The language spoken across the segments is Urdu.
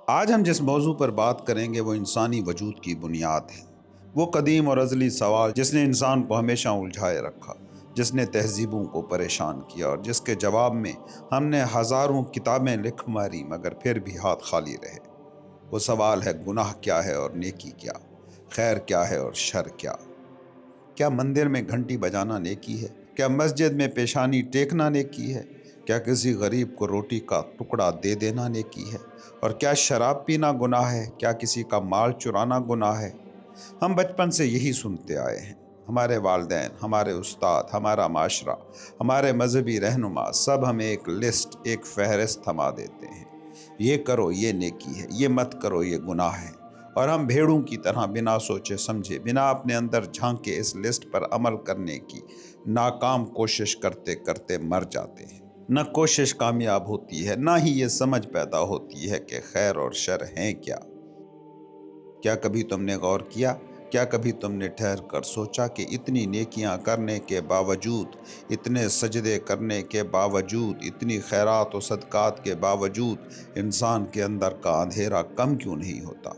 آج ہم جس موضوع پر بات کریں گے وہ انسانی وجود کی بنیاد ہے۔ وہ قدیم اور ازلی سوال جس نے انسان کو ہمیشہ الجھائے رکھا، جس نے تہذیبوں کو پریشان کیا اور جس کے جواب میں ہم نے ہزاروں کتابیں لکھ ماری مگر پھر بھی ہاتھ خالی رہے۔ وہ سوال ہے، گناہ کیا ہے اور نیکی کیا؟ خیر کیا ہے اور شر کیا؟ کیا مندر میں گھنٹی بجانا نیکی ہے؟ کیا مسجد میں پیشانی ٹیکنا نیکی ہے؟ کیا کسی غریب کو روٹی کا ٹکڑا دے دینا نیکی ہے؟ اور کیا شراب پینا گناہ ہے؟ کیا کسی کا مال چرانا گناہ ہے؟ ہم بچپن سے یہی سنتے آئے ہیں۔ ہمارے والدین، ہمارے استاد، ہمارا معاشرہ، ہمارے مذہبی رہنما سب ہمیں ایک لسٹ، ایک فہرست تھما دیتے ہیں۔ یہ کرو یہ نیکی ہے، یہ مت کرو یہ گناہ ہے، اور ہم بھیڑوں کی طرح بنا سوچے سمجھے، بنا اپنے اندر جھانکے اس لسٹ پر عمل کرنے کی ناکام کوشش کرتے کرتے مر جاتے ہیں۔ نہ کوشش کامیاب ہوتی ہے، نہ ہی یہ سمجھ پیدا ہوتی ہے کہ خیر اور شر ہیں کیا۔ کیا کبھی تم نے غور کیا؟ کیا کبھی تم نے ٹھہر کر سوچا کہ اتنی نیکیاں کرنے کے باوجود، اتنے سجدے کرنے کے باوجود، اتنی خیرات و صدقات کے باوجود انسان کے اندر کا اندھیرا کم کیوں نہیں ہوتا؟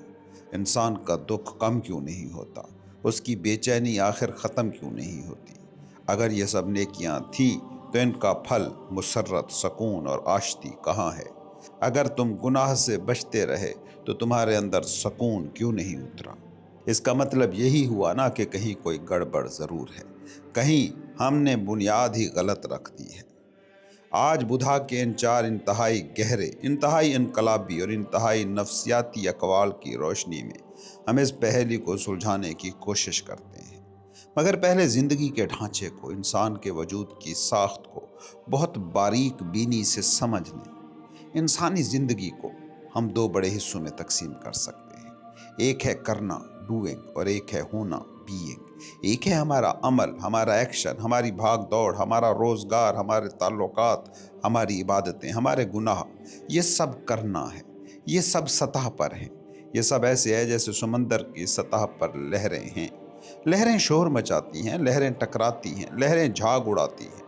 انسان کا دکھ کم کیوں نہیں ہوتا؟ اس کی بے چینی آخر ختم کیوں نہیں ہوتی؟ اگر یہ سب نیکیاں تھیں تو ان کا پھل، مسرت، سکون اور آشتی کہاں ہے؟ اگر تم گناہ سے بچتے رہے تو تمہارے اندر سکون کیوں نہیں اترا؟ اس کا مطلب یہی ہوا نا کہ کہیں کوئی گڑبڑ ضرور ہے، کہیں ہم نے بنیاد ہی غلط رکھ دی ہے۔ آج بدھا کے ان چار انتہائی گہرے، انتہائی انقلابی اور انتہائی نفسیاتی اقوال کی روشنی میں ہم اس پہیلی کو سلجھانے کی کوشش کرتے ہیں۔ مگر پہلے زندگی کے ڈھانچے کو، انسان کے وجود کی ساخت کو بہت باریک بینی سے سمجھ لیں۔ انسانی زندگی کو ہم دو بڑے حصوں میں تقسیم کر سکتے ہیں۔ ایک ہے کرنا، ڈوئنگ، اور ایک ہے ہونا، بینگ۔ ایک ہے ہمارا عمل، ہمارا ایکشن، ہماری بھاگ دوڑ، ہمارا روزگار، ہمارے تعلقات، ہماری عبادتیں، ہمارے گناہ۔ یہ سب کرنا ہے، یہ سب سطح پر ہیں۔ یہ سب ایسے ہے جیسے سمندر کی سطح پر لہریں ہیں۔ لہریں شور مچاتی ہیں، لہریں ٹکراتی ہیں، لہریں جھاگ اڑاتی ہیں۔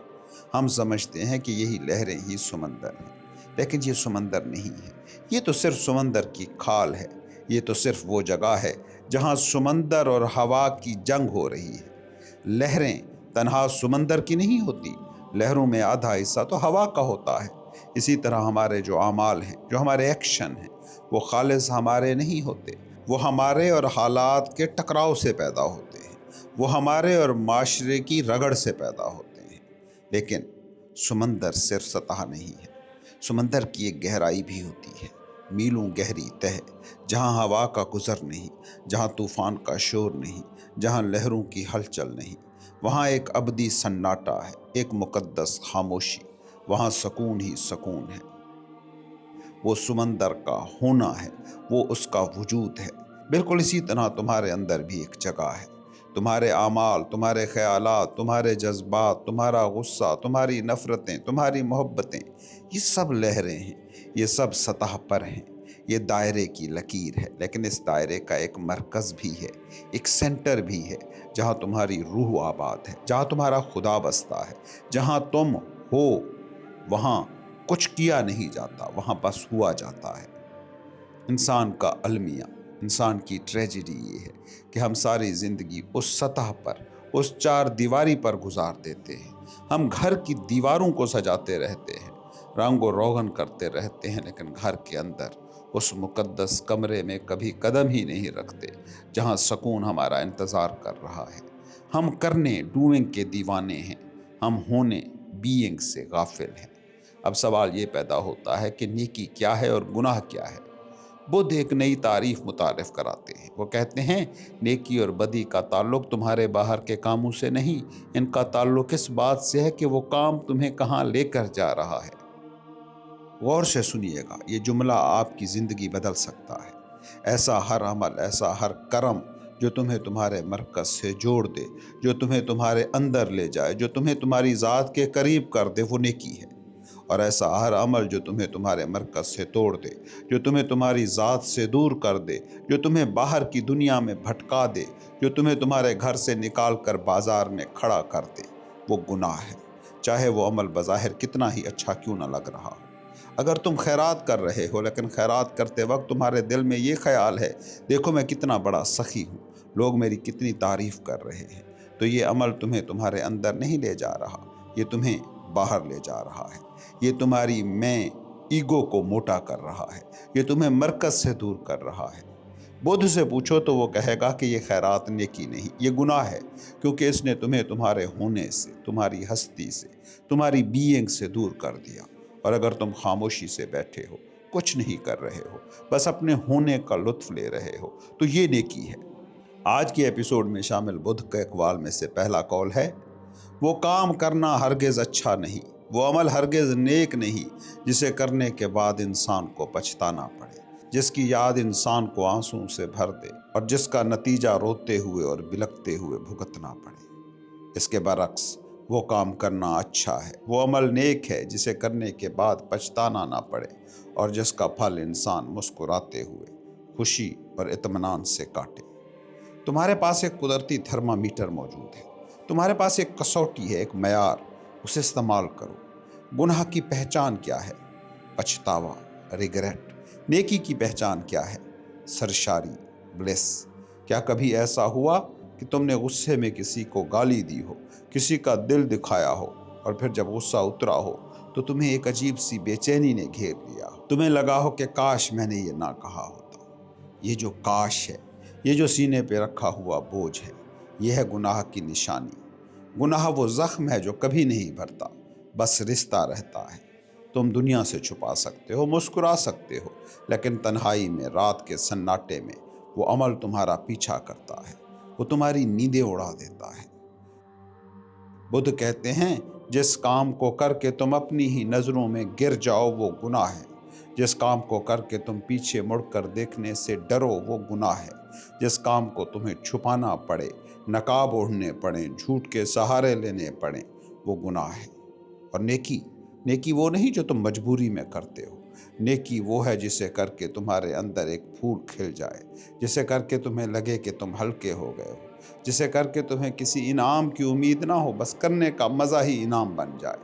ہم سمجھتے ہیں کہ یہی لہریں ہی سمندر ہیں، لیکن یہ سمندر نہیں ہے۔ یہ تو صرف سمندر کی کھال ہے۔ یہ تو صرف وہ جگہ ہے جہاں سمندر اور ہوا کی جنگ ہو رہی ہے۔ لہریں تنہا سمندر کی نہیں ہوتی، لہروں میں آدھا حصہ تو ہوا کا ہوتا ہے۔ اسی طرح ہمارے جو اعمال ہیں، جو ہمارے ایکشن ہیں، وہ خالص ہمارے نہیں ہوتے۔ وہ ہمارے اور حالات کے ٹکراؤ سے پیدا ہوتے ہیں، وہ ہمارے اور معاشرے کی رگڑ سے پیدا ہوتے ہیں۔ لیکن سمندر صرف سطح نہیں ہے، سمندر کی ایک گہرائی بھی ہوتی ہے، میلوں گہری تہ، جہاں ہوا کا گزر نہیں، جہاں طوفان کا شور نہیں، جہاں لہروں کی ہلچل نہیں۔ وہاں ایک ابدی سناٹا ہے، ایک مقدس خاموشی۔ وہاں سکون ہی سکون ہے۔ وہ سمندر کا ہونا ہے، وہ اس کا وجود ہے۔ بالکل اسی طرح تمہارے اندر بھی ایک جگہ ہے۔ تمہارے اعمال، تمہارے خیالات، تمہارے جذبات، تمہارا غصہ، تمہاری نفرتیں، تمہاری محبتیں، یہ سب لہریں ہیں، یہ سب سطح پر ہیں۔ یہ دائرے کی لکیر ہے، لیکن اس دائرے کا ایک مرکز بھی ہے، ایک سینٹر بھی ہے، جہاں تمہاری روح آباد ہے، جہاں تمہارا خدا بستا ہے۔ جہاں تم ہو وہاں کچھ کیا نہیں جاتا، وہاں بس ہوا جاتا ہے۔ انسان کا المیہ، انسان کی ٹریجڈی یہ ہے کہ ہم ساری زندگی اس سطح پر، اس چار دیواری پر گزار دیتے ہیں۔ ہم گھر کی دیواروں کو سجاتے رہتے ہیں، رنگ و روغن کرتے رہتے ہیں، لیکن گھر کے اندر اس مقدس کمرے میں کبھی قدم ہی نہیں رکھتے جہاں سکون ہمارا انتظار کر رہا ہے۔ ہم کرنے، ڈوئنگ کے دیوانے ہیں، ہم ہونے، بینگ سے غافل ہیں۔ اب سوال یہ پیدا ہوتا ہے کہ نیکی کیا ہے اور گناہ کیا ہے؟ بدھ ایک نئی تعریف متعارف کراتے ہیں۔ وہ کہتے ہیں، نیکی اور بدی کا تعلق تمہارے باہر کے کاموں سے نہیں، ان کا تعلق اس بات سے ہے کہ وہ کام تمہیں کہاں لے کر جا رہا ہے۔ غور سے سنیے گا، یہ جملہ آپ کی زندگی بدل سکتا ہے۔ ایسا ہر عمل، ایسا ہر کرم جو تمہیں تمہارے مرکز سے جوڑ دے، جو تمہیں تمہارے اندر لے جائے، جو تمہیں تمہاری ذات کے قریب کر دے، وہ نیکی ہے۔ اور ایسا ہر عمل جو تمہیں تمہارے مرکز سے توڑ دے، جو تمہیں تمہاری ذات سے دور کر دے، جو تمہیں باہر کی دنیا میں بھٹکا دے، جو تمہیں تمہارے گھر سے نکال کر بازار میں کھڑا کر دے، وہ گناہ ہے، چاہے وہ عمل بظاہر کتنا ہی اچھا کیوں نہ لگ رہا ہو۔ اگر تم خیرات کر رہے ہو لیکن خیرات کرتے وقت تمہارے دل میں یہ خیال ہے دیکھو میں کتنا بڑا سخی ہوں، لوگ میری کتنی تعریف کر رہے ہیں، تو یہ عمل تمہیں تمہارے اندر نہیں لے جا رہا، یہ تمہیں باہر لے جا رہا ہے۔ یہ تمہاری میں ایگو کو موٹا کر رہا ہے، یہ تمہیں مرکز سے دور کر رہا ہے۔ بدھ سے پوچھو تو وہ کہے گا کہ یہ خیرات نیکی نہیں، یہ گناہ ہے، کیونکہ اس نے تمہیں تمہارے ہونے سے، تمہاری ہستی سے، تمہاری بینگ سے دور کر دیا۔ اور اگر تم خاموشی سے بیٹھے ہو، کچھ نہیں کر رہے ہو، بس اپنے ہونے کا لطف لے رہے ہو، تو یہ نیکی ہے۔ آج کے ایپیسوڈ میں شامل بدھ کے اقوال میں سے پہلا قول ہے، وہ کام کرنا ہرگز اچھا نہیں، وہ عمل ہرگز نیک نہیں جسے کرنے کے بعد انسان کو پچھتانا پڑے، جس کی یاد انسان کو آنسوں سے بھر دے اور جس کا نتیجہ روتے ہوئے اور بلکتے ہوئے بھگتنا پڑے۔ اس کے برعکس وہ کام کرنا اچھا ہے، وہ عمل نیک ہے جسے کرنے کے بعد پچھتانا نہ پڑے اور جس کا پھل انسان مسکراتے ہوئے خوشی اور اطمینان سے کاٹے۔ تمہارے پاس ایک قدرتی تھرمامیٹر موجود ہے، تمہارے پاس ایک کسوٹی ہے، ایک معیار، اسے استعمال کرو۔ گناہ کی پہچان کیا ہے؟ پچھتاوا، ریگریٹ۔ نیکی کی پہچان کیا ہے؟ سرشاری، بلیس۔ کیا کبھی ایسا ہوا کہ تم نے غصے میں کسی کو گالی دی ہو، کسی کا دل دکھایا ہو، اور پھر جب غصہ اترا ہو تو تمہیں ایک عجیب سی بے چینی نے گھیر لیا ہو، تمہیں لگا ہو کہ کاش میں نے یہ نہ کہا ہوتا؟ یہ جو کاش ہے، یہ جو سینے پہ رکھا ہوا بوجھ ہے، یہ ہے گناہ کی نشانی۔ گناہ وہ زخم ہے جو کبھی نہیں بھرتا، بس رشتہ رہتا ہے۔ تم دنیا سے چھپا سکتے ہو، مسکرا سکتے ہو، لیکن تنہائی میں، رات کے سناٹے میں وہ عمل تمہارا پیچھا کرتا ہے، وہ تمہاری نیندیں اڑا دیتا ہے۔ بدھ کہتے ہیں جس کام کو کر کے تم اپنی ہی نظروں میں گر جاؤ وہ گناہ ہے، جس کام کو کر کے تم پیچھے مڑ کر دیکھنے سے ڈرو وہ گناہ ہے، جس کام کو تمہیں چھپانا پڑے، نقاب اوڑھنے پڑیں، جھوٹ کے سہارے لینے پڑیں، وہ گناہ ہے۔ اور نیکی وہ نہیں جو تم مجبوری میں کرتے ہو، نیکی وہ ہے جسے کر کے تمہارے اندر ایک پھول کھل جائے، جسے کر کے تمہیں لگے کہ تم ہلکے ہو گئے ہو، جسے کر کے تمہیں کسی انعام کی امید نہ ہو، بس کرنے کا مزہ ہی انعام بن جائے۔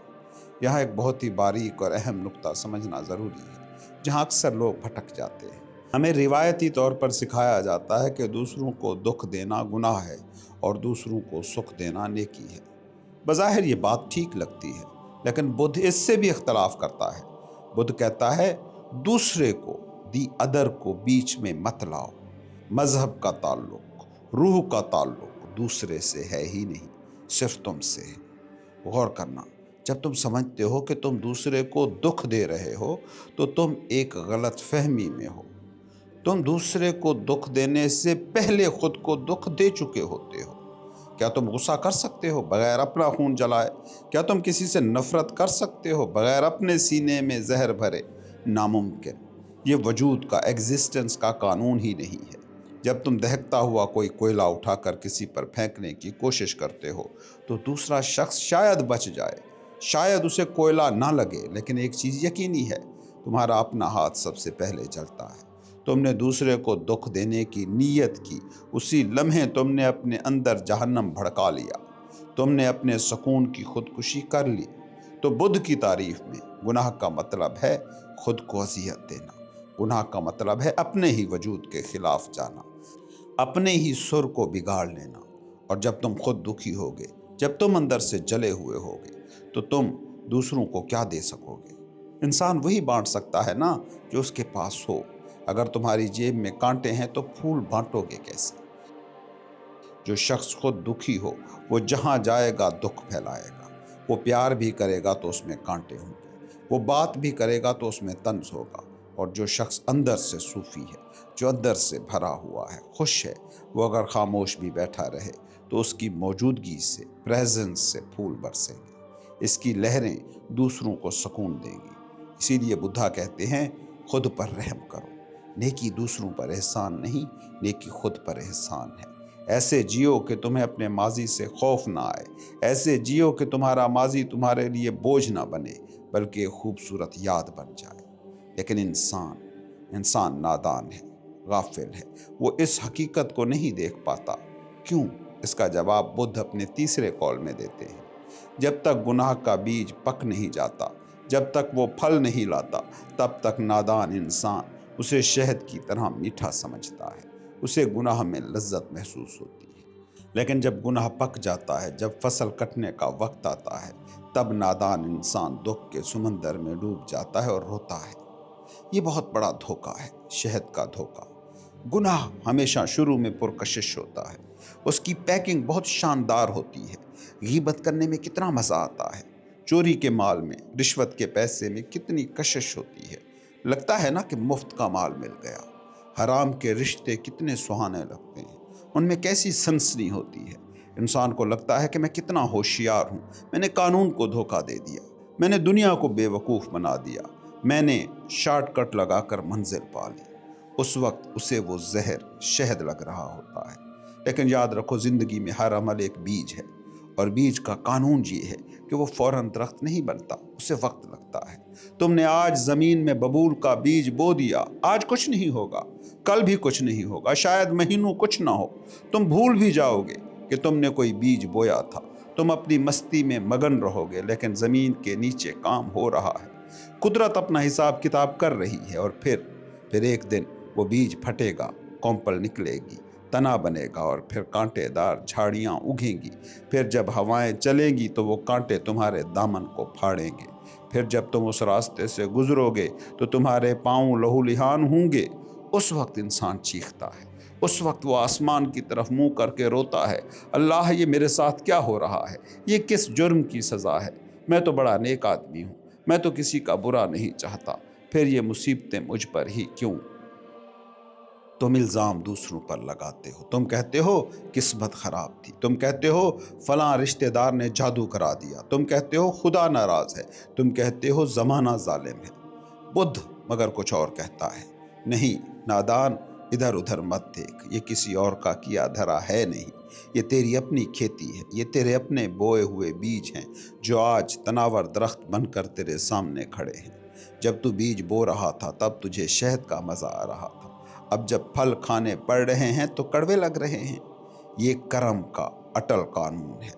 یہاں ایک بہت ہی باریک اور اہم نقطہ سمجھنا ضروری ہے، جہاں اکثر لوگ بھٹک جاتے ہیں۔ ہمیں روایتی طور پر سکھایا جاتا ہے کہ دوسروں کو دکھ دینا گناہ ہے اور دوسروں کو سکھ دینا نیکی ہے۔ بظاہر یہ بات ٹھیک لگتی ہے، لیکن بدھ اس سے بھی اختلاف کرتا ہے۔ بدھ کہتا ہے دوسرے کو، دی ادر کو بیچ میں مت لاؤ۔ مذہب کا تعلق، روح کا تعلق دوسرے سے ہے ہی نہیں، صرف تم سے ہے۔ غور کرنا، جب تم سمجھتے ہو کہ تم دوسرے کو دکھ دے رہے ہو تو تم ایک غلط فہمی میں ہو۔ تم دوسرے کو دکھ دینے سے پہلے خود کو دکھ دے چکے ہوتے ہو۔ کیا تم غصہ کر سکتے ہو بغیر اپنا خون جلائے؟ کیا تم کسی سے نفرت کر سکتے ہو بغیر اپنے سینے میں زہر بھرے؟ ناممکن۔ یہ وجود کا، ایگزسٹنس کا قانون ہی نہیں ہے۔ جب تم دہکتا ہوا کوئی کوئلہ اٹھا کر کسی پر پھینکنے کی کوشش کرتے ہو تو دوسرا شخص شاید بچ جائے، شاید اسے کوئلہ نہ لگے، لیکن ایک چیز یقینی ہے، تمہارا اپنا ہاتھ سب سے پہلے جلتا ہے۔ تم نے دوسرے کو دکھ دینے کی نیت کی، اسی لمحے تم نے اپنے اندر جہنم بھڑکا لیا، تم نے اپنے سکون کی خودکشی کر لی۔ تو بدھ کی تعریف میں گناہ کا مطلب ہے خود کو اذیت دینا، گناہ کا مطلب ہے اپنے ہی وجود کے خلاف جانا، اپنے ہی سر کو بگاڑ لینا۔ اور جب تم خود دکھی ہوگے، جب تم اندر سے جلے ہوئے ہوگے، تو تم دوسروں کو کیا دے سکو گے؟ انسان وہی بانٹ سکتا ہے نا جو اس کے پاس ہو۔ اگر تمہاری جیب میں کانٹے ہیں تو پھول بانٹو گے کیسے؟ جو شخص خود دکھی ہو وہ جہاں جائے گا دکھ پھیلائے گا، وہ پیار بھی کرے گا تو اس میں کانٹے ہوں گے، وہ بات بھی کرے گا تو اس میں طنز ہوگا۔ اور جو شخص اندر سے صوفی ہے، جو اندر سے بھرا ہوا ہے، خوش ہے، وہ اگر خاموش بھی بیٹھا رہے تو اس کی موجودگی سے، پریزنس سے پھول برسیں گے، اس کی لہریں دوسروں کو سکون دیں گی۔ اسی لیے بدھا کہتے ہیں خود پر رحم کرو۔ نیکی دوسروں پر احسان نہیں، نیکی خود پر احسان ہے۔ ایسے جیو کہ تمہیں اپنے ماضی سے خوف نہ آئے، ایسے جیو کہ تمہارا ماضی تمہارے لیے بوجھ نہ بنے بلکہ ایک خوبصورت یاد بن جائے۔ لیکن انسان نادان ہے، غافل ہے، وہ اس حقیقت کو نہیں دیکھ پاتا۔ کیوں؟ اس کا جواب بدھ اپنے تیسرے قول میں دیتے ہیں، جب تک گناہ کا بیج پک نہیں جاتا جب تک وہ پھل نہیں لاتا تب تک نادان انسان اسے شہد کی طرح میٹھا سمجھتا ہے، اسے گناہ میں لذت محسوس ہوتی ہے۔ لیکن جب گناہ پک جاتا ہے، جب فصل کٹنے کا وقت آتا ہے، تب نادان انسان دکھ کے سمندر میں ڈوب جاتا ہے اور روتا ہے۔ یہ بہت بڑا دھوکہ ہے، شہد کا دھوکہ۔ گناہ ہمیشہ شروع میں پرکشش ہوتا ہے، اس کی پیکنگ بہت شاندار ہوتی ہے۔ غیبت کرنے میں کتنا مزہ آتا ہے، چوری کے مال میں، رشوت کے پیسے میں کتنی کشش ہوتی ہے، لگتا ہے نا کہ مفت کا مال مل گیا۔ حرام کے رشتے کتنے سہانے لگتے ہیں، ان میں کیسی سنسنی ہوتی ہے۔ انسان کو لگتا ہے کہ میں کتنا ہوشیار ہوں، میں نے قانون کو دھوکہ دے دیا، میں نے دنیا کو بے وقوف بنا دیا، میں نے شارٹ کٹ لگا کر منزل پا لی۔ اس وقت اسے وہ زہر شہد لگ رہا ہوتا ہے۔ لیکن یاد رکھو، زندگی میں ہر عمل ایک بیج ہے، اور بیج کا قانون یہ ہے کہ وہ فوراً درخت نہیں بنتا، اسے وقت لگتا ہے۔ تم نے آج زمین میں ببول کا بیج بو دیا، آج کچھ نہیں ہوگا، کل بھی کچھ نہیں ہوگا، شاید مہینوں کچھ نہ ہو، تم بھول بھی جاؤ گے کہ تم نے کوئی بیج بویا تھا، تم اپنی مستی میں مگن رہو گے، لیکن زمین کے نیچے کام ہو رہا ہے۔ قدرت اپنا حساب کتاب کر رہی ہے، اور پھر ایک دن وہ بیج پھٹے گا، کومپل نکلے گی، تنا بنے گا، اور پھر کانٹے دار جھاڑیاں اگیں گی۔ پھر جب ہوائیں چلیں گی تو وہ کانٹے تمہارے دامن کو پھاڑیں گے۔ پھر جب تم اس راستے سے گزرو گے تو تمہارے پاؤں لہو لہان ہوں گے۔ اس وقت انسان چیختا ہے، اس وقت وہ آسمان کی طرف منہ کر کے روتا ہے، اللہ یہ میرے ساتھ کیا ہو رہا ہے، یہ کس جرم کی سزا ہے، میں تو بڑا نیک آدمی ہوں، میں تو کسی کا برا نہیں چاہتا، پھر یہ مصیبتیں مجھ پر ہی کیوں؟ تم الزام دوسروں پر لگاتے ہو، تم کہتے ہو قسمت خراب تھی، تم کہتے ہو فلاں رشتہ دار نے جادو کرا دیا، تم کہتے ہو خدا ناراض ہے، تم کہتے ہو زمانہ ظالم ہے۔ بدھ مگر کچھ اور کہتا ہے، نہیں نادان، ادھر ادھر مت دیکھ، یہ کسی اور کا کیا دھرا ہے نہیں، یہ تیری اپنی کھیتی ہے، یہ تیرے اپنے بوئے ہوئے بیج ہیں جو آج تناور درخت بن کر تیرے سامنے کھڑے ہیں۔ جب تو بیج بو رہا تھا تب تجھے شہد کا مزہ آ رہا تھا، اب جب پھل کھانے پڑ رہے ہیں تو کڑوے لگ رہے ہیں۔ یہ کرم کا اٹل قانون ہے،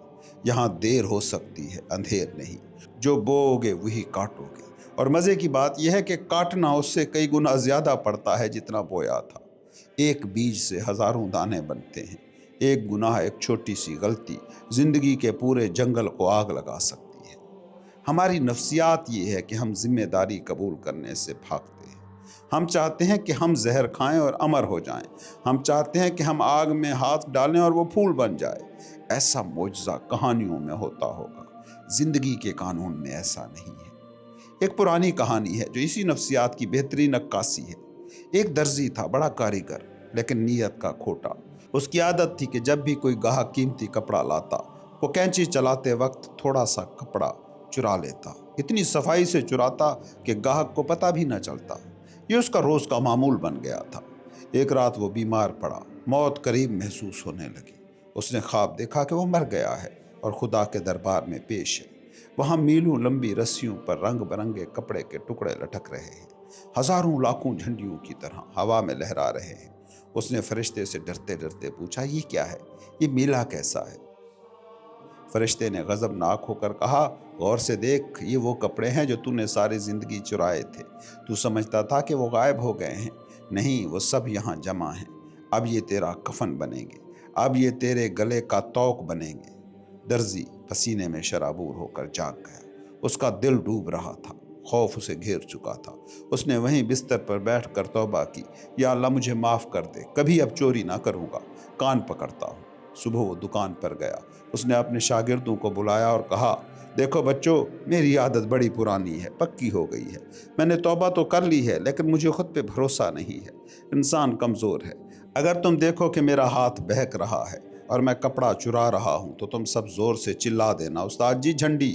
یہاں دیر ہو سکتی ہے، اندھیر نہیں۔ جو بوؤ گے وہی کاٹو گے، اور مزے کی بات یہ ہے کہ کاٹنا اس سے کئی گنا زیادہ پڑتا ہے جتنا بویا تھا۔ ایک بیج سے ہزاروں دانے بنتے ہیں، ایک گناہ، ایک چھوٹی سی غلطی زندگی کے پورے جنگل کو آگ لگا سکتی ہے۔ ہماری نفسیات یہ ہے کہ ہم ذمہ داری قبول کرنے سے بھاگتے ہیں۔ ہم چاہتے ہیں کہ ہم زہر کھائیں اور امر ہو جائیں، ہم چاہتے ہیں کہ ہم آگ میں ہاتھ ڈالیں اور وہ پھول بن جائے۔ ایسا معجزہ کہانیوں میں ہوتا ہوگا، زندگی کے قانون میں ایسا نہیں ہے۔ ایک پرانی کہانی ہے جو اسی نفسیات کی بہترین عکاسی ہے۔ ایک درزی تھا، بڑا کاریگر، لیکن نیت کا کھوٹا۔ اس کی عادت تھی کہ جب بھی کوئی گاہک قیمتی کپڑا لاتا، وہ کینچی چلاتے وقت تھوڑا سا کپڑا چرا لیتا، اتنی صفائی سے چراتا کہ گاہک کو پتہ بھی نہ چلتا۔ یہ اس کا روز کا معمول بن گیا تھا۔ ایک رات وہ بیمار پڑا، موت قریب محسوس ہونے لگی۔ اس نے خواب دیکھا کہ وہ مر گیا ہے اور خدا کے دربار میں پیش ہے۔ وہاں میلوں لمبی رسیوں پر رنگ برنگے کپڑے کے ٹکڑے لٹک رہے ہیں، ہزاروں لاکھوں جھنڈیوں کی طرح ہوا میں لہرا رہے ہیں۔ اس نے فرشتے سے ڈرتے ڈرتے پوچھا، یہ کیا ہے، یہ میلہ کیسا ہے؟ فرشتے نے غضبناک ہو کر کہا، غور سے دیکھ، یہ وہ کپڑے ہیں جو تو نے ساری زندگی چرائے تھے۔ تو سمجھتا تھا کہ وہ غائب ہو گئے ہیں، نہیں، وہ سب یہاں جمع ہیں۔ اب یہ تیرا کفن بنیں گے، اب یہ تیرے گلے کا توق بنیں گے۔ درزی پسینے میں شرابور ہو کر جاگ گیا، اس کا دل ڈوب رہا تھا، خوف اسے گھیر چکا تھا۔ اس نے وہیں بستر پر بیٹھ کر توبہ کی، یا اللہ مجھے معاف کر دے، کبھی اب چوری نہ کروں گا، کان پکڑتا ہوں۔ صبح وہ دکان پر گیا، اس نے اپنے شاگردوں کو بلایا اور کہا، دیکھو بچوں، میری عادت بڑی پرانی ہے، پکی ہو گئی ہے، میں نے توبہ تو کر لی ہے، لیکن مجھے خود پہ بھروسہ نہیں ہے، انسان کمزور ہے۔ اگر تم دیکھو کہ میرا ہاتھ بہک رہا ہے اور میں کپڑا چرا رہا ہوں تو تم سب زور سے چلا دینا، استاد جی جھنڈی،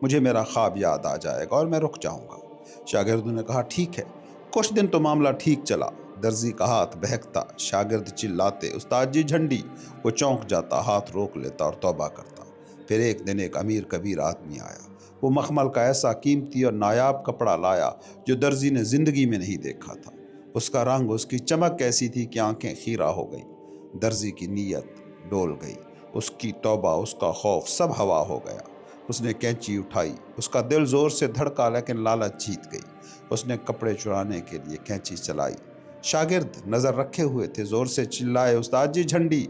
مجھے میرا خواب یاد آ جائے گا اور میں رک جاؤں گا۔ شاگردوں نے کہا، ٹھیک ہے۔ کچھ دن تو معاملہ ٹھیک چلا، درزی کا ہاتھ بہکتا، شاگرد چلاتے، استاد جی جھنڈی، وہ چونک جاتا، ہاتھ روک لیتا اور توبہ کرتا۔ پھر ایک دن ایک امیر کبیر آدمی آیا، وہ مخمل کا ایسا قیمتی اور نایاب کپڑا لایا جو درزی نے زندگی میں نہیں دیکھا تھا۔ اس کا رنگ، اس کی چمک ایسی تھی کہ آنکھیں خیرہ ہو گئیں۔ درزی کی نیت ڈول گئی، اس کی توبہ، اس کا خوف سب ہوا ہو گیا۔ اس نے کینچی اٹھائی، اس کا دل زور سے دھڑکا لیکن لالچ جیت گئی۔ اس نے کپڑے چرانے کے لیے کینچی چلائی۔ شاگرد نظر رکھے ہوئے تھے، زور سے چلائے، استاد جی جھنڈی!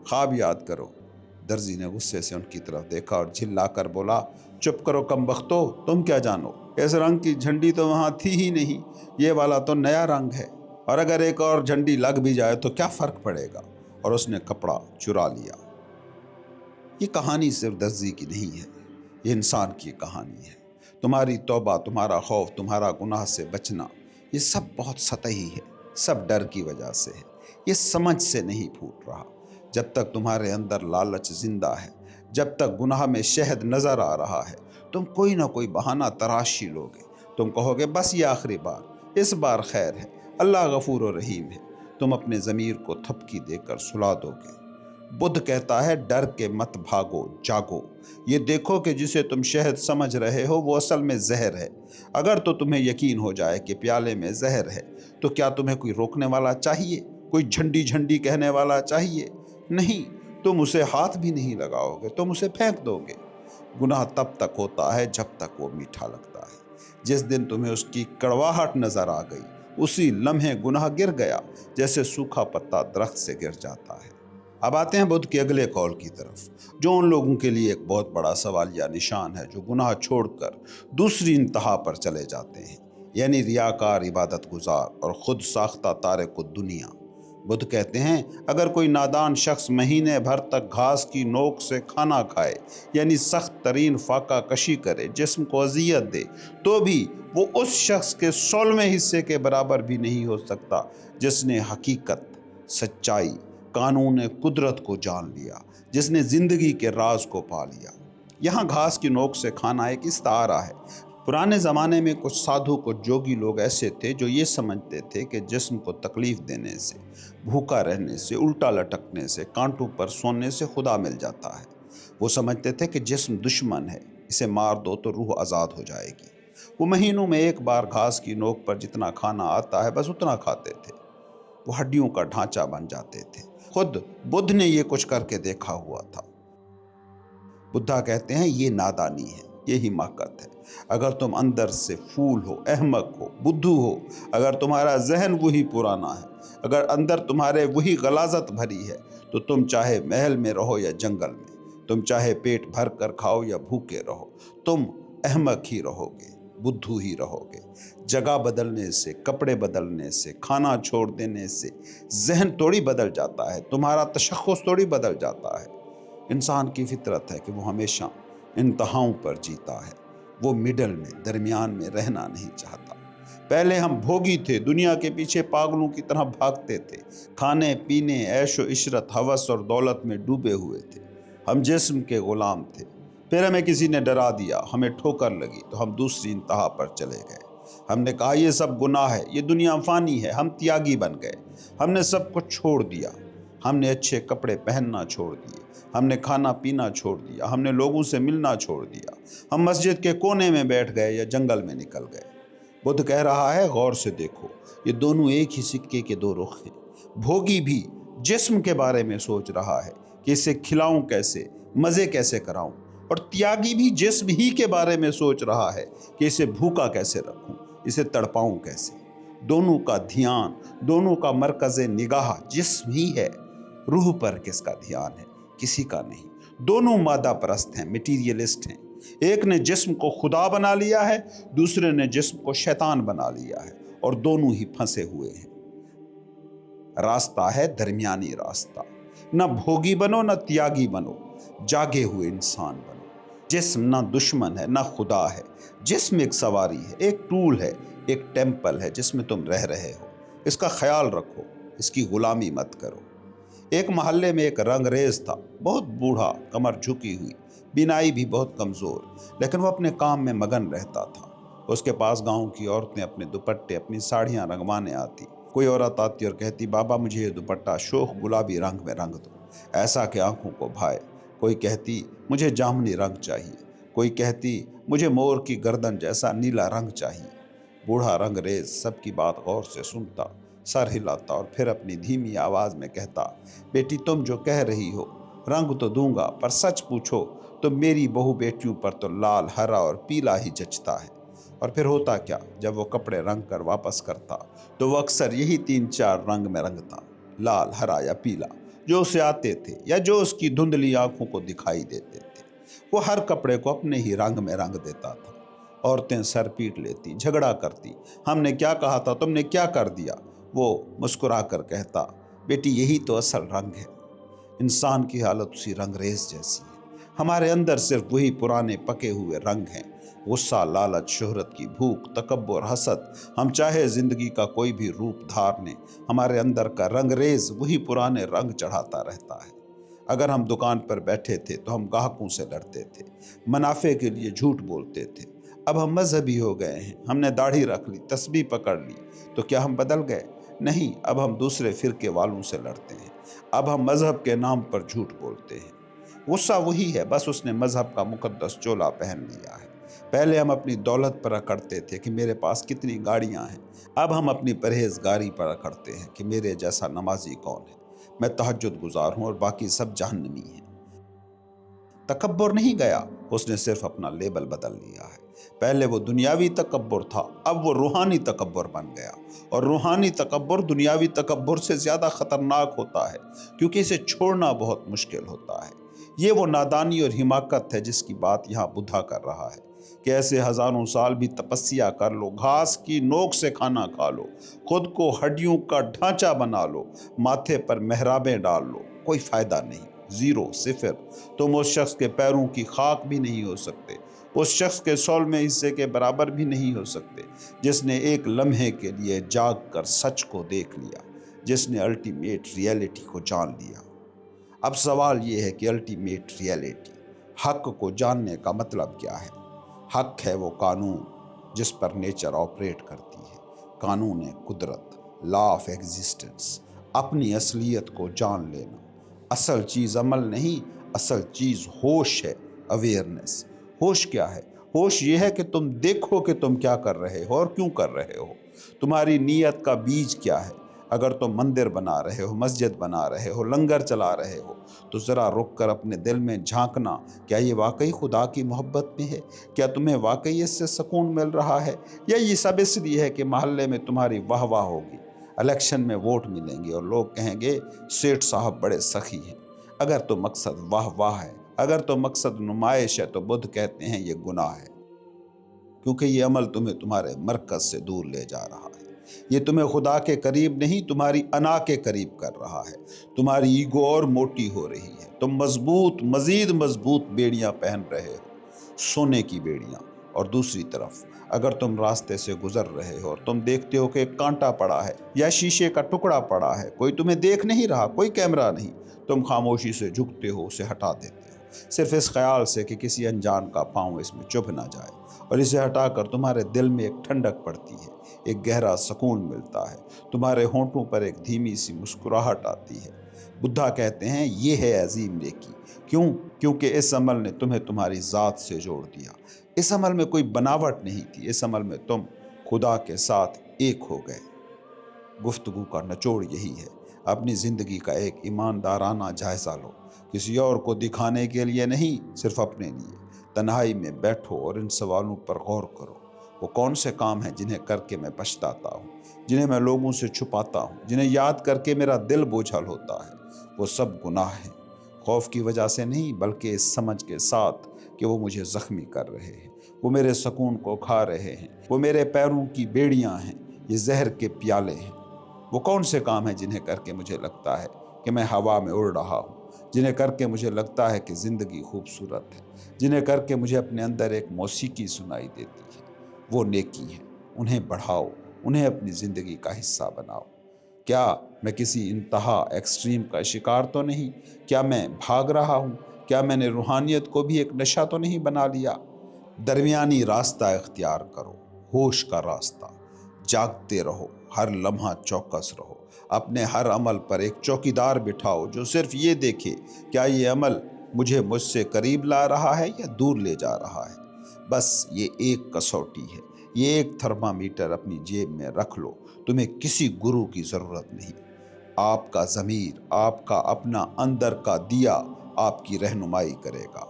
خواب یاد کرو۔ درزی نے غصے سے ان کی طرف دیکھا اور جھلا کر بولا، چپ کرو کم بختو، تم کیا جانو؟ اس رنگ کی جھنڈی تو وہاں تھی ہی نہیں، یہ والا تو نیا رنگ ہے، اور اگر ایک اور جھنڈی لگ بھی جائے تو کیا فرق پڑے گا؟ اور اس نے کپڑا چرا لیا۔ یہ کہانی صرف درزی کی نہیں ہے، یہ انسان کی کہانی ہے۔ تمہاری توبہ، تمہارا خوف، تمہارا گناہ سے بچنا، یہ سب بہت سطحی ہے، سب ڈر کی وجہ سے ہے، یہ سمجھ سے نہیں پھوٹ رہا۔ جب تک تمہارے اندر لالچ زندہ ہے، جب تک گناہ میں شہد نظر آ رہا ہے، تم کوئی نہ کوئی بہانہ تراش ہی لوگے۔ تم کہو گے بس یہ آخری بار، اس بار خیر ہے، اللہ غفور و رحیم ہے۔ تم اپنے ضمیر کو تھپکی دے کر سلا دو گے۔ بدھ کہتا ہے ڈر کے مت بھاگو، جاگو۔ یہ دیکھو کہ جسے تم شہد سمجھ رہے ہو وہ اصل میں زہر ہے۔ اگر تو تمہیں یقین ہو جائے کہ پیالے میں زہر ہے تو کیا تمہیں کوئی روکنے والا چاہیے؟ کوئی جھنڈی جھنڈی کہنے والا چاہیے؟ نہیں، تم اسے ہاتھ بھی نہیں لگاؤ گے، تم اسے پھینک دو گے۔ گناہ تب تک ہوتا ہے جب تک وہ میٹھا لگتا ہے۔ جس دن تمہیں اس کی کڑواہٹ نظر آ گئی، اسی لمحے گناہ گر گیا، جیسے سوکھا پتا درخت سے گر جاتا ہے۔ اب آتے ہیں بدھ کے اگلے قول کی طرف، جو ان لوگوں کے لیے ایک بہت بڑا سوالیہ نشان ہے جو گناہ چھوڑ کر دوسری انتہا پر چلے جاتے ہیں، یعنی ریاکار عبادت گزار اور خود ساختہ تارک الدنیا۔ بدھ کہتے ہیں اگر کوئی نادان شخص مہینے بھر تک گھاس کی نوک سے کھانا کھائے، یعنی سخت ترین فاقہ کشی کرے، جسم کو اذیت دے، تو بھی وہ اس شخص کے 16ویں حصے کے برابر بھی نہیں ہو سکتا جس نے حقیقت، سچائی، قانون قدرت کو جان لیا، جس نے زندگی کے راز کو پا لیا۔ یہاں گھاس کی نوک سے کھانا ایک استعارہ ہے۔ پرانے زمانے میں کچھ سادھو، کچھ جوگی لوگ ایسے تھے جو یہ سمجھتے تھے کہ جسم کو تکلیف دینے سے، بھوکا رہنے سے، الٹا لٹکنے سے، کانٹوں پر سونے سے خدا مل جاتا ہے۔ وہ سمجھتے تھے کہ جسم دشمن ہے، اسے مار دو تو روح آزاد ہو جائے گی۔ وہ مہینوں میں ایک بار گھاس کی نوک پر جتنا کھانا آتا ہے بس اتنا کھاتے تھے۔ وہ ہڈیوں کا ڈھانچہ بن جاتے تھے۔ خود بدھ نے یہ کچھ کر کے دیکھا ہوا تھا۔ بدھا کہتے ہیں یہ نادانی ہے، یہ حماقت ہے۔ اگر تم اندر سے پھول ہو، احمق ہو، بدھو ہو، اگر تمہارا ذہن وہی پرانا ہے، اگر اندر تمہارے وہی غلاظت بھری ہے، تو تم چاہے محل میں رہو یا جنگل میں، تم چاہے پیٹ بھر کر کھاؤ یا بھوکے رہو، تم احمق ہی رہو گے، بدھو ہی رہو گے۔ جگہ بدلنے سے، کپڑے بدلنے سے، کھانا چھوڑ دینے سے ذہن توڑی بدل جاتا ہے، تمہارا تشخص توڑی بدل جاتا ہے۔ انسان کی فطرت ہے کہ وہ ہمیشہ انتہاؤں پر جیتا ہے، وہ مڈل میں، درمیان میں رہنا نہیں چاہتا۔ پہلے ہم بھوگی تھے، دنیا کے پیچھے پاگلوں کی طرح بھاگتے تھے، کھانے پینے، عیش و عشرت، ہوس اور دولت میں ڈوبے ہوئے تھے۔ ہم جسم کے غلام تھے، پھر ہمیں کسی نے ڈرا دیا، ہمیں ٹھوکر لگی تو ہم دوسری انتہا پر چلے گئے۔ ہم نے کہا یہ سب گناہ ہے، یہ دنیا فانی ہے، ہم تیاگی بن گئے۔ ہم نے سب کچھ چھوڑ دیا، ہم نے اچھے کپڑے پہننا چھوڑ دیے، ہم نے کھانا پینا چھوڑ دیا، ہم نے لوگوں سے ملنا چھوڑ دیا، ہم مسجد کے کونے میں بیٹھ گئے یا جنگل میں نکل گئے۔ بدھ کہہ رہا ہے غور سے دیکھو، یہ دونوں ایک ہی سکے کے دو رخ ہیں۔ بھوگی بھی جسم کے بارے میں سوچ رہا ہے کہ اسے کھلاؤں کیسے، مزے کیسے کراؤں، اور تیاگی بھی جسم ہی کے بارے میں سوچ رہا ہے کہ اسے بھوکا کیسے رکھوں، اسے تڑپاؤں کیسے۔ دونوں کا دھیان، دونوں کا مرکز نگاہ جسم ہی ہے۔ روح پر کس کا دھیان ہے؟ کسی کا نہیں۔ دونوں مادہ پرست ہیں، مٹیریلسٹ ہیں۔ ایک نے جسم کو خدا بنا لیا ہے، دوسرے نے جسم کو شیطان بنا لیا ہے، اور دونوں ہی پھنسے ہوئے ہیں۔ راستہ ہے درمیانی راستہ۔ نہ بھوگی بنو، نہ تیاگی بنو، جاگے ہوئے انسان بنو۔ جسم نہ دشمن ہے، نہ خدا ہے۔ جسم ایک سواری ہے، ایک ٹول ہے، ایک ٹیمپل ہے جس میں تم رہ رہے ہو۔ اس کا خیال رکھو، اس کی غلامی مت کرو۔ ایک محلے میں ایک رنگریز تھا، بہت بوڑھا، کمر جھکی ہوئی، بینائی بھی بہت کمزور، لیکن وہ اپنے کام میں مگن رہتا تھا۔ اس کے پاس گاؤں کی عورتیں اپنے دوپٹے، اپنی ساڑیاں رنگوانے آتی۔ کوئی عورت آتی اور کہتی بابا مجھے یہ دوپٹہ شوخ گلابی رنگ میں رنگ دو، ایسا کہ آنکھوں کو بھائے۔ کوئی کہتی مجھے جامنی رنگ چاہیے، کوئی کہتی مجھے مور کی گردن جیسا نیلا رنگ چاہیے۔ بوڑھا رنگریز سب کی بات غور سے سنتا، سر ہلاتا اور پھر اپنی دھیمی آواز میں کہتا بیٹی تم جو کہہ رہی ہو رنگ تو دوں گا، پر سچ پوچھو تو میری بہو بیٹیوں پر تو لال، ہرا اور پیلا ہی جچتا ہے۔ اور پھر ہوتا کیا، جب وہ کپڑے رنگ کر واپس کرتا تو وہ اکثر یہی 3-4 رنگ میں رنگتا، لال، ہرا یا پیلا، جو اسے آتے تھے یا جو اس کی دھندلی آنکھوں کو دکھائی دیتے تھے۔ وہ ہر کپڑے کو اپنے ہی رنگ میں رنگ دیتا تھا۔ عورتیں سر پیٹ لیتی، جھگڑا کرتی، ہم نے کیا کہا تھا، تم نے کیا کر دیا؟ وہ مسکرا کر کہتا، بیٹی یہی تو اصل رنگ ہے۔ انسان کی حالت اسی رنگ ریز جیسی ہے۔ ہمارے اندر صرف وہی پرانے پکے ہوئے رنگ ہیں، غصہ، لالچ، شہرت کی بھوک، تکبر، حسد۔ ہم چاہے زندگی کا کوئی بھی روپ دھار لیں، ہمارے اندر کا رنگ ریز وہی پرانے رنگ چڑھاتا رہتا ہے۔ اگر ہم دکان پر بیٹھے تھے تو ہم گاہکوں سے لڑتے تھے، منافع کے لیے جھوٹ بولتے تھے۔ اب ہم مذہبی ہو گئے ہیں، ہم نے داڑھی رکھ لی، تسبیح پکڑ لی، تو کیا ہم بدل گئے؟ نہیں، اب ہم دوسرے فرقے والوں سے لڑتے ہیں، اب ہم مذہب کے نام پر جھوٹ بولتے ہیں۔ غصہ وہی ہے، بس اس نے مذہب کا مقدس چولا پہن لیا ہے۔ پہلے ہم اپنی دولت پر اکڑتے تھے کہ میرے پاس کتنی گاڑیاں ہیں، اب ہم اپنی پرہیزگاری پر اکڑتے ہیں کہ میرے جیسا نمازی کون ہے، میں تہجد گزار ہوں اور باقی سب جہنمی ہیں۔ تکبر نہیں گیا، اس نے صرف اپنا لیبل بدل لیا ہے۔ پہلے وہ دنیاوی تکبر تھا، اب وہ روحانی تکبر بن گیا، اور روحانی تکبر دنیاوی تکبر سے زیادہ خطرناک ہوتا ہے، کیونکہ اسے چھوڑنا بہت مشکل ہوتا ہے۔ یہ وہ نادانی اور حماقت ہے جس کی بات یہاں بدھا کر رہا ہے کہ ایسے ہزاروں سال بھی تپسیا کر لو، گھاس کی نوک سے کھانا کھا لو، خود کو ہڈیوں کا ڈھانچہ بنا لو، ماتھے پر محرابیں ڈال لو، کوئی فائدہ نہیں، زیرو، صفر۔ تم اس شخص کے پیروں کی خاک بھی نہیں ہو سکتے، اس شخص کے 100ویں حصے کے برابر بھی نہیں ہو سکتے، جس نے ایک لمحے کے لیے جاگ کر سچ کو دیکھ لیا، جس نے الٹیمیٹ ریئلٹی کو جان لیا۔ اب سوال یہ ہے کہ الٹیمیٹ ریئلٹی، حق کو جاننے کا مطلب کیا ہے؟ حق ہے وہ قانون جس پر نیچر آپریٹ کرتی ہے، قانون قدرت، لا آف ایگزسٹنس، اپنی اصلیت کو جان لینا۔ اصل چیز عمل نہیں، اصل چیز ہوش ہے، اویئرنیس۔ ہوش کیا ہے؟ ہوش یہ ہے کہ تم دیکھو کہ تم کیا کر رہے ہو اور کیوں کر رہے ہو۔ تمہاری نیت کا بیج کیا ہے؟ اگر تم مندر بنا رہے ہو، مسجد بنا رہے ہو، لنگر چلا رہے ہو، تو ذرا رک کر اپنے دل میں جھانکنا، کیا یہ واقعی خدا کی محبت میں ہے؟ کیا تمہیں واقعی اس سے سکون مل رہا ہے؟ یا یہ سب اس لیے ہے کہ محلے میں تمہاری واہ واہ ہوگی، الیکشن میں ووٹ ملیں گے اور لوگ کہیں گے سیٹھ صاحب بڑے سخی ہیں؟ اگر تو مقصد واہ واہ ہے، اگر تو مقصد نمائش ہے، تو بدھ کہتے ہیں یہ گناہ ہے، کیونکہ یہ عمل تمہیں تمہارے مرکز سے دور لے جا رہا ہے۔ یہ تمہیں خدا کے قریب نہیں، تمہاری انا کے قریب کر رہا ہے۔ تمہاری ایگو اور موٹی ہو رہی ہے، تم مضبوط، مزید مضبوط بیڑیاں پہن رہے ہو، سونے کی بیڑیاں۔ اور دوسری طرف اگر تم راستے سے گزر رہے ہو اور تم دیکھتے ہو کہ ایک کانٹا پڑا ہے یا شیشے کا ٹکڑا پڑا ہے، کوئی تمہیں دیکھ نہیں رہا، کوئی کیمرہ نہیں، تم خاموشی سے جھکتے ہو، اسے ہٹا دیتے ہو، صرف اس خیال سے کہ کسی انجان کا پاؤں اس میں چبھ نہ جائے، اور اسے ہٹا کر تمہارے دل میں ایک ٹھنڈک پڑتی ہے، ایک گہرا سکون ملتا ہے، تمہارے ہونٹوں پر ایک دھیمی سی مسکراہٹ آتی ہے۔ بدھا کہتے ہیں یہ ہے عظیم نیکی۔ کیوں؟ کیونکہ اس عمل نے تمہیں تمہاری ذات سے جوڑ دیا۔ اس عمل میں کوئی بناوٹ نہیں تھی، اس عمل میں تم خدا کے ساتھ ایک ہو گئے۔ گفتگو کا نچوڑ یہی ہے، اپنی زندگی کا ایک ایماندارانہ جائزہ لو، کسی اور کو دکھانے کے لیے نہیں، صرف اپنے لیے۔ تنہائی میں بیٹھو اور ان سوالوں پر غور کرو، وہ کون سے کام ہیں جنہیں کر کے میں پچھتاتا ہوں، جنہیں میں لوگوں سے چھپاتا ہوں، جنہیں یاد کر کے میرا دل بوجھل ہوتا ہے؟ وہ سب گناہ ہیں، خوف کی وجہ سے نہیں، بلکہ اس سمجھ کے ساتھ کہ وہ مجھے زخمی کر رہے ہیں، وہ میرے سکون کو کھا رہے ہیں، وہ میرے پیروں کی بیڑیاں ہیں، یہ زہر کے پیالے ہیں۔ وہ کون سے کام ہیں جنہیں کر کے مجھے لگتا ہے کہ میں ہوا میں اڑ رہا ہوں، جنہیں کر کے مجھے لگتا ہے کہ زندگی خوبصورت ہے، جنہیں کر کے مجھے اپنے اندر ایک موسیقی سنائی دیتی ہے؟ وہ نیکی ہے، انہیں بڑھاؤ، انہیں اپنی زندگی کا حصہ بناؤ۔ کیا میں کسی انتہا ایکسٹریم کا شکار تو نہیں؟ کیا میں بھاگ رہا ہوں؟ کیا میں نے روحانیت کو بھی ایک نشہ تو نہیں بنا لیا؟ درمیانی راستہ اختیار کرو، ہوش کا راستہ۔ جاگتے رہو، ہر لمحہ چوکس رہو، اپنے ہر عمل پر ایک چوکیدار بٹھاؤ جو صرف یہ دیکھے کیا یہ عمل مجھ سے قریب لا رہا ہے یا دور لے جا رہا ہے۔ بس یہ ایک کسوٹی ہے، یہ ایک تھرمامیٹر اپنی جیب میں رکھ لو، تمہیں کسی گرو کی ضرورت نہیں۔ آپ کا ضمیر، آپ کا اپنا اندر کا دیا آپ کی رہنمائی کرے گا۔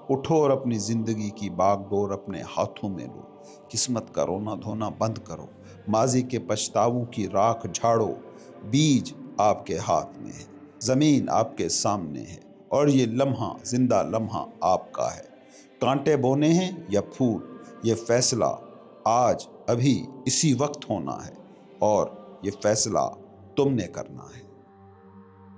اٹھو اور اپنی زندگی کی باغ ڈور اپنے ہاتھوں میں لو، قسمت کا رونا دھونا بند کرو، ماضی کے پچھتاووں کی راکھ جھاڑو۔ بیج آپ کے ہاتھ میں ہے، زمین آپ کے سامنے ہے، اور یہ لمحہ زندہ لمحہ آپ کا ہے۔ کانٹے بونے ہیں یا پھول، یہ فیصلہ آج ابھی اسی وقت ہونا ہے، اور یہ فیصلہ تم نے کرنا ہے۔